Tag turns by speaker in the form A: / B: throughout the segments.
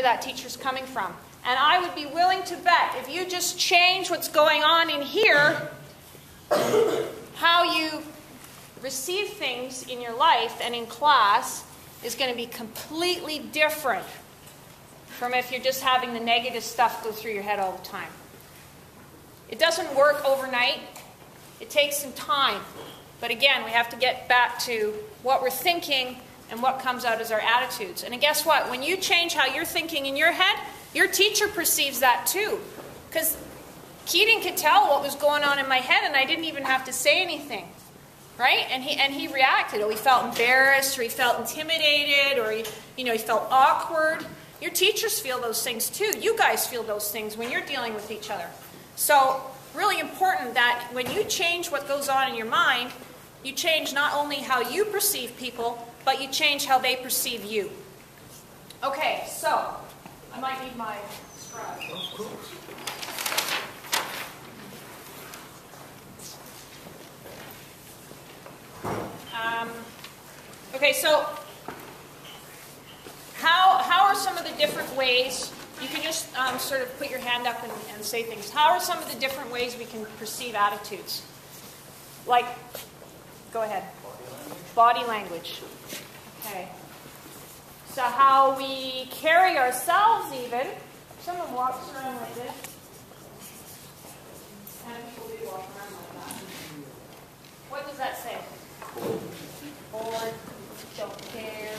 A: wherever that teacher's coming from. And I would be willing to bet if you just change what's going on in here, how you receive things in your life and in class is going to be completely different from if you're just having the negative stuff go through your head all the time. It doesn't work overnight. It takes some time. But again, we have to get back to what we're thinking and what comes out as our attitudes. And guess what? When you change how you're thinking in your head, your teacher perceives that too. Because Keating could tell what was going on in my head and I didn't even have to say anything. Right? And he reacted. Or he felt embarrassed, or he felt intimidated, or he felt awkward. Your teachers feel those things too. You guys feel those things when you're dealing with each other. So, really important that when you change what goes on in your mind, you change not only how you perceive people, but you change how they perceive you. Okay, so, I might need my scrub.
B: Of course.
A: Okay, so how are some of the different ways, you can just sort of put your hand up and say things. How are some of the different ways we can perceive attitudes? Like, go ahead. Body language. Okay. So how we carry ourselves even. Someone walks around like this. And people do walk around like that. What does that say? Bored, don't care,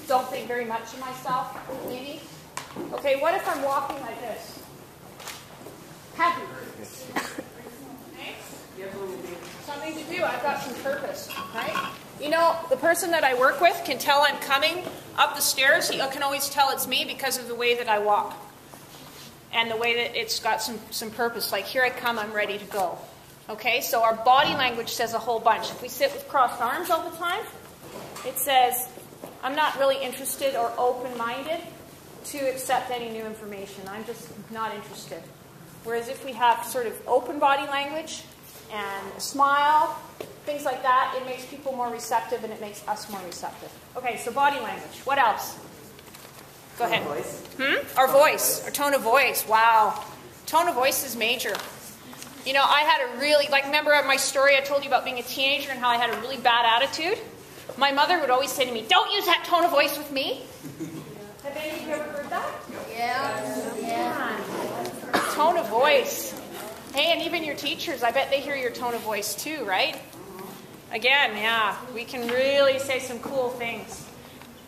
A: don't think very much of myself, maybe. Okay, what if I'm walking like this? Happy. Okay? Something to do. I've got some purpose, right? You know, the person that I work with can tell I'm coming up the stairs. He can always tell it's me because of the way that I walk. And the way that it's got some purpose. Like, here I come, I'm ready to go. Okay, so our body language says a whole bunch. If we sit with crossed arms all the time, it says, I'm not really interested or open-minded to accept any new information. I'm just not interested. Whereas if we have sort of open body language and a smile, things like that, it makes people more receptive and it makes us more receptive. Okay, so body language. What else? Go ahead. Our voice. Our tone of voice. Wow. Tone of voice is major. You know, I had a really, like, remember my story I told you about being a teenager and how I had a really bad attitude? My mother would always say to me, don't use that tone of voice with me. Have any of you ever heard that? Yeah. Tone of voice. Hey, and even your teachers, I bet they hear your tone of voice too, right? Again, yeah, we can really say some cool things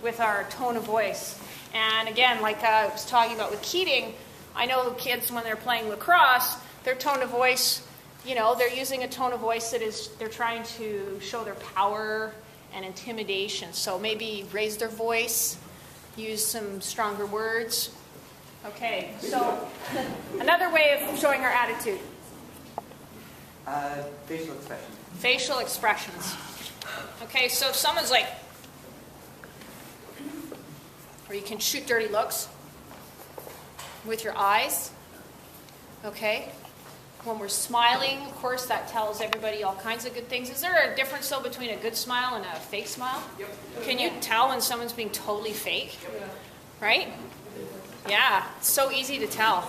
A: with our tone of voice. And again, like I was talking about with Keating, I know kids when they're playing lacrosse, their tone of voice, you know, they're using a tone of voice that is, they're trying to show their power and intimidation. So maybe raise their voice, use some stronger words. Okay, so another way of showing our attitude.
B: Facial expressions.
A: Facial expressions. Okay, so if someone's like, or you can shoot dirty looks with your eyes. Okay. When we're smiling, of course, that tells everybody all kinds of good things. Is there a difference, though, between a good smile and a fake smile? Yep. Can you tell when someone's being totally fake? Yep. Right? Yeah, it's so easy to tell.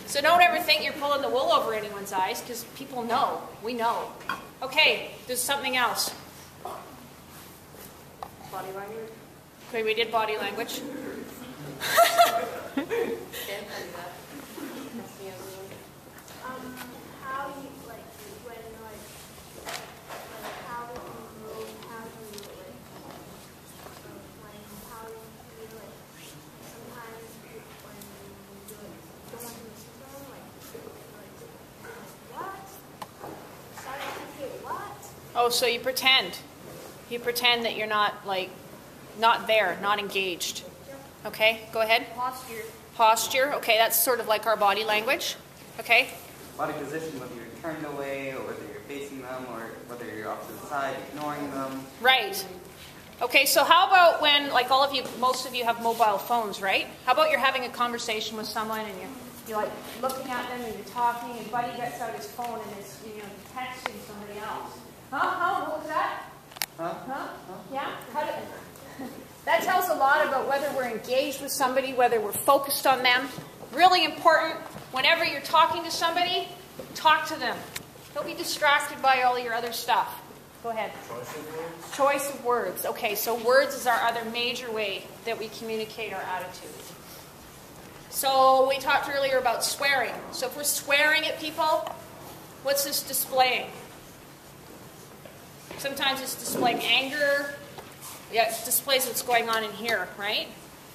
A: So don't ever think you're pulling the wool over anyone's eyes, because people know. We know. Okay, there's something else. Body language. Okay, we did body language.
C: How you like when like how you move, how you like how you like sometimes when you do it, don't want to listen to them, what? Sorry, I can't hear what?
A: Oh, so you pretend. You pretend that you're not like not there, not engaged. Okay, go ahead.
C: Posture.
A: Posture. Okay, that's sort of like our body language. Okay.
B: Body position, whether you're turned away or whether you're facing them or whether you're off to the side, ignoring them.
A: Right. Okay, so how about when, like all of you, most of you have mobile phones, right? How about you're having a conversation with someone and you're like looking at them and you're talking and Buddy gets out his phone and is, you know, texting somebody else. Huh? What was that?
B: Huh?
A: Huh? Yeah? Cut it. That tells a lot about whether we're engaged with somebody, whether we're focused on them. Really important, whenever you're talking to somebody, talk to them. Don't be distracted by all your other stuff. Go ahead.
D: Choice of words?
A: Choice of words. Okay, so words is our other major way that we communicate our attitude. So we talked earlier about swearing. So if we're swearing at people, what's this displaying? Sometimes it's displaying anger. Yeah, it displays what's going on in here, right?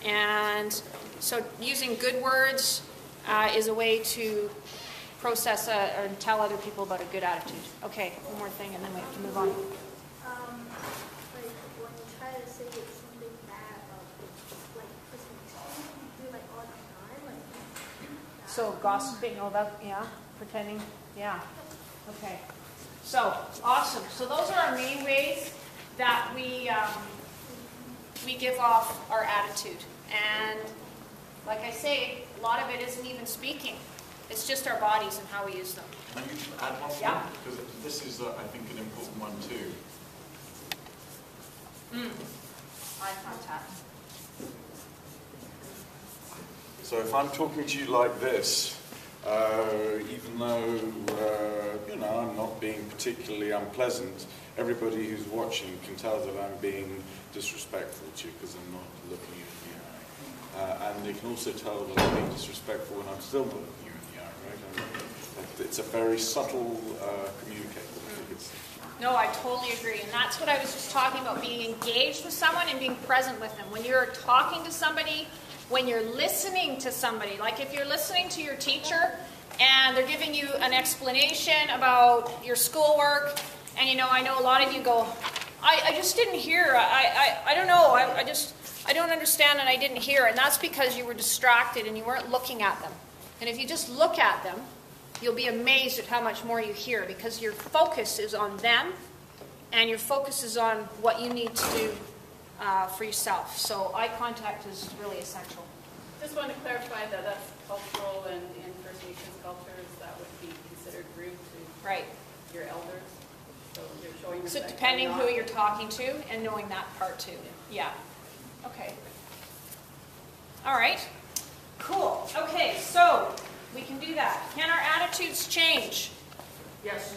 A: And so using good words is a way to process or tell other people about a good attitude. Okay, one more thing and then we have to move on.
C: Like when you try to say something bad about like person you do like all the time, like
A: So gossiping, oh that, yeah, pretending, yeah. Okay, so awesome. So those are our main ways that we give off our attitude. And like I say, a lot of it isn't even speaking. It's just our bodies and how we use them.
D: Can you add one thing?
A: Yeah.
D: Because this is, I think, an important one too.
A: Eye contact.
D: So if I'm talking to you like this, even though, I'm not being particularly unpleasant, everybody who's watching can tell that I'm being disrespectful to you because I'm not looking you in the eye. And they can also tell that I'm being disrespectful when I'm still not looking you in the eye, right? And it's a very subtle communicator. I think it's,
A: No, I totally agree. And that's what I was just talking about, being engaged with someone and being present with them. When you're talking to somebody, when you're listening to somebody, like if you're listening to your teacher and they're giving you an explanation about your schoolwork, and I know a lot of you go, I just didn't hear, I don't know, I don't understand and I didn't hear, and that's because you were distracted and you weren't looking at them. And if you just look at them, you'll be amazed at how much more you hear, because your focus is on them and your focus is on what you need to do for yourself. So eye contact is really essential.
E: Just want to clarify that that's cultural, and in First Nations cultures that would be considered rude to
A: Right.
E: your elders. So you're showing
A: So
E: respect.
A: depending
E: or
A: who
E: not.
A: you're talking to and knowing that part too. Yeah. Okay. All right. Cool. Okay, so we can do that. Can our attitudes change?
E: Yes.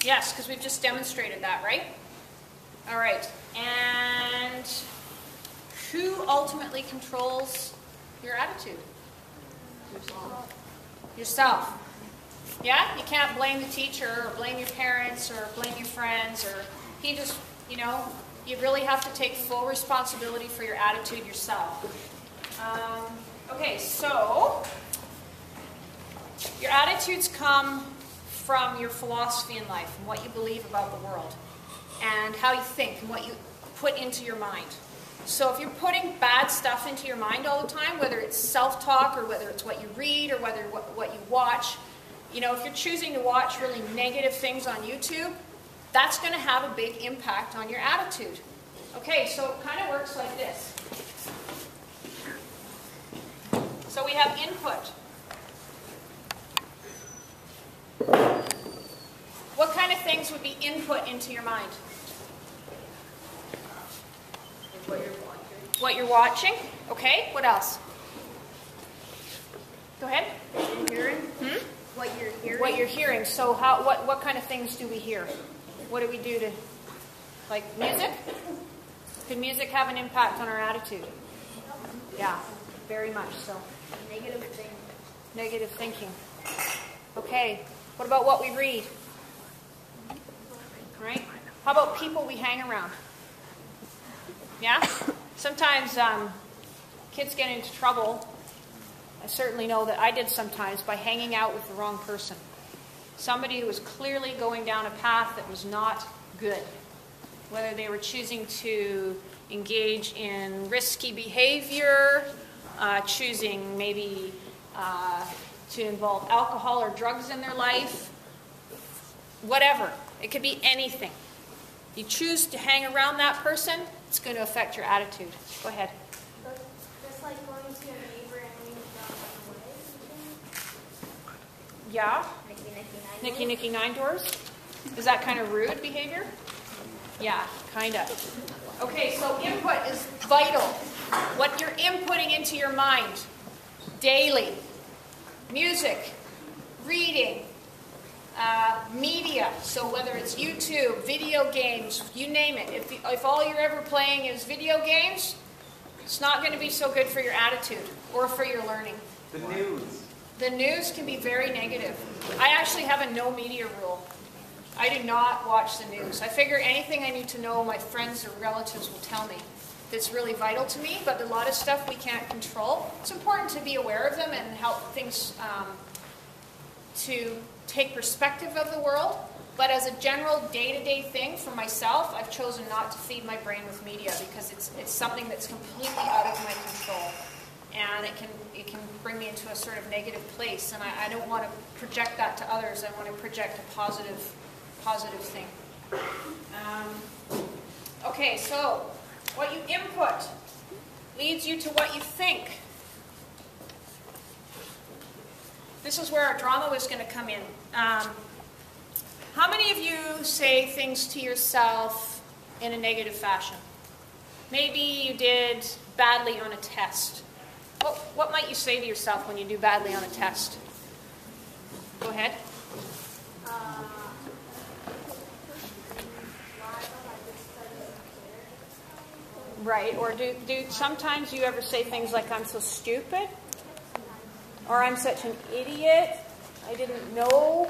A: Yes, because we've just demonstrated that, right? All right. And who ultimately controls your attitude? Yourself. Yeah? You can't blame the teacher or blame your parents or blame your friends, or he just, you really have to take full responsibility for your attitude yourself. Okay, so your attitudes come from your philosophy in life and what you believe about the world and how you think and what you put into your mind. So if you're putting bad stuff into your mind all the time, whether it's self-talk or whether it's what you read or whether what you watch, if you're choosing to watch really negative things on YouTube, that's going to have a big impact on your attitude. Okay, so it kind of works like this. So we have input. What kind of things would be input into your mind?
E: What you're watching.
A: What you're watching. Okay, what else? Go ahead.
C: what you're hearing.
A: What you're hearing. So what kind of things do we hear? What do we do to, like music? Could music have an impact on our attitude? Yeah, very much so.
C: Negative thing.
A: Negative thinking. Okay, what about what we read? Right? How about people we hang around? Yeah? Sometimes kids get into trouble. I certainly know that I did sometimes by hanging out with the wrong person. Somebody who was clearly going down a path that was not good. Whether they were choosing to engage in risky behavior, choosing maybe to involve alcohol or drugs in their life, whatever. It could be anything. You choose to hang around that person, it's going to affect your attitude. Go ahead.
C: Just like going to your neighbor and leaving them away.
A: Yeah?
C: Nicky,
A: Nicky, nine doors? Is that kind of rude behavior? Yeah, kind of. Okay, so input is vital. What you're inputting into your mind daily. Music, reading, media, so whether it's YouTube, video games, you name it. If all you're ever playing is video games, it's not going to be so good for your attitude or for your learning.
B: The news.
A: The news can be very negative. I actually have a no media rule. I do not watch the news. I figure anything I need to know, my friends or relatives will tell me. That's really vital to me, but a lot of stuff we can't control. It's important to be aware of them and help things to take perspective of the world. But as a general day-to-day thing for myself, I've chosen not to feed my brain with media because it's something that's completely out of my control. And it can bring me into a sort of negative place. And I don't want to project that to others. I want to project a positive thing. Okay, so what you input leads you to what you think. This is where our drama was going to come in. How many of you say things to yourself in a negative fashion? Maybe you did badly on a test. What might you say to yourself when you do badly on a test? Go ahead. Right, or do sometimes you ever say things like, I'm so stupid, or I'm such an idiot, I didn't know,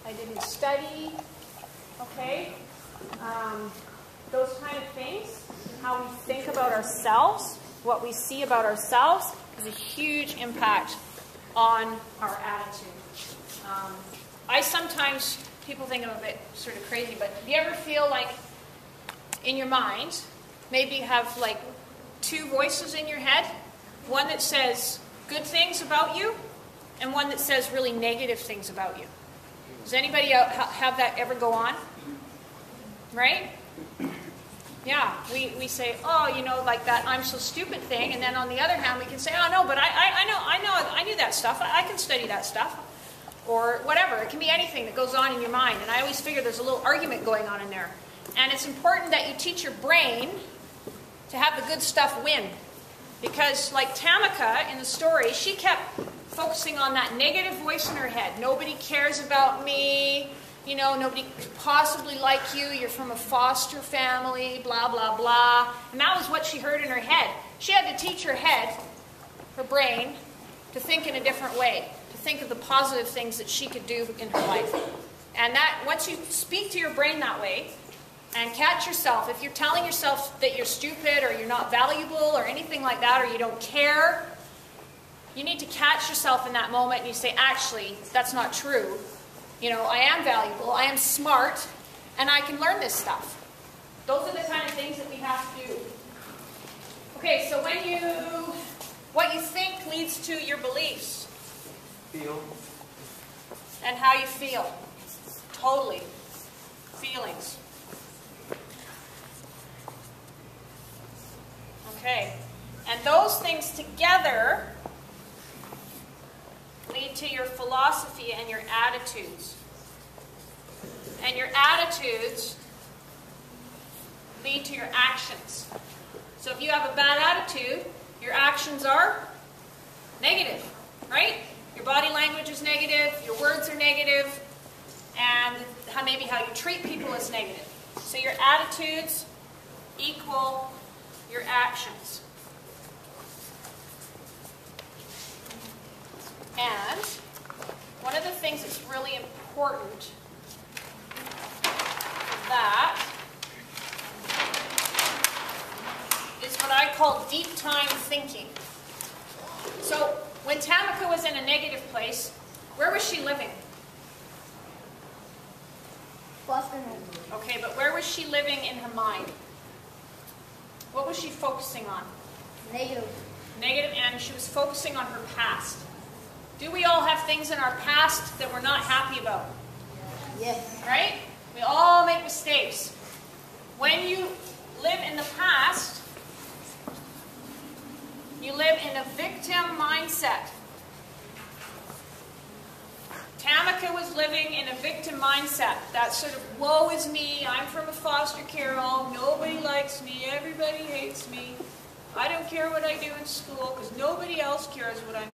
A: I didn't study, okay? Those kind of things, how we think about ourselves, what we see about ourselves, has a huge impact on our attitude. I sometimes, people think I'm a bit sort of crazy, but do you ever feel like in your mind, maybe you have like two voices in your head, one that says good things about you and one that says really negative things about you? Does anybody have that ever go on? Right? Yeah, we say, oh, you know, like that I'm so stupid thing, and then on the other hand we can say, oh no, but I knew that stuff, I can study that stuff, or whatever. It can be anything that goes on in your mind, and I always figure there's a little argument going on in there. And it's important that you teach your brain to have the good stuff win. Because like Tamika in the story, she kept focusing on that negative voice in her head. Nobody cares about me. You know, nobody could possibly like you. You're from a foster family, blah, blah, blah. And that was what she heard in her head. She had to teach her head, her brain, to think in a different way, to think of the positive things that she could do in her life. And that, once you speak to your brain that way, and catch yourself, if you're telling yourself that you're stupid or you're not valuable or anything like that, or you don't care, you need to catch yourself in that moment and you say, actually, that's not true. You know, I am valuable, I am smart, and I can learn this stuff. Those are the kind of things that we have to do. Okay, so what you think leads to your beliefs.
B: Feel.
A: And how you feel. Totally. Feelings. Okay, and those things together lead to your philosophy and your attitudes. And your attitudes lead to your actions. So if you have a bad attitude, your actions are negative, right? Your body language is negative, your words are negative, and maybe how you treat people is negative. So your attitudes equal your actions. And one of the things that's really important for that is what I call deep time thinking. So when Tamika was in a negative place, where was she living?
C: Boston.
A: Okay, but where was she living in her mind? What was she focusing on?
C: Negative.
A: Negative, and she was focusing on her past. Do we all have things in our past that we're not happy about?
C: Yes.
A: Right? We all make mistakes. When you live in the past, you live in a victim mindset. Tamika was living in a victim mindset. That sort of, woe is me, I'm from a foster care home, nobody likes me, everybody hates me. I don't care what I do in school because nobody else cares what I'm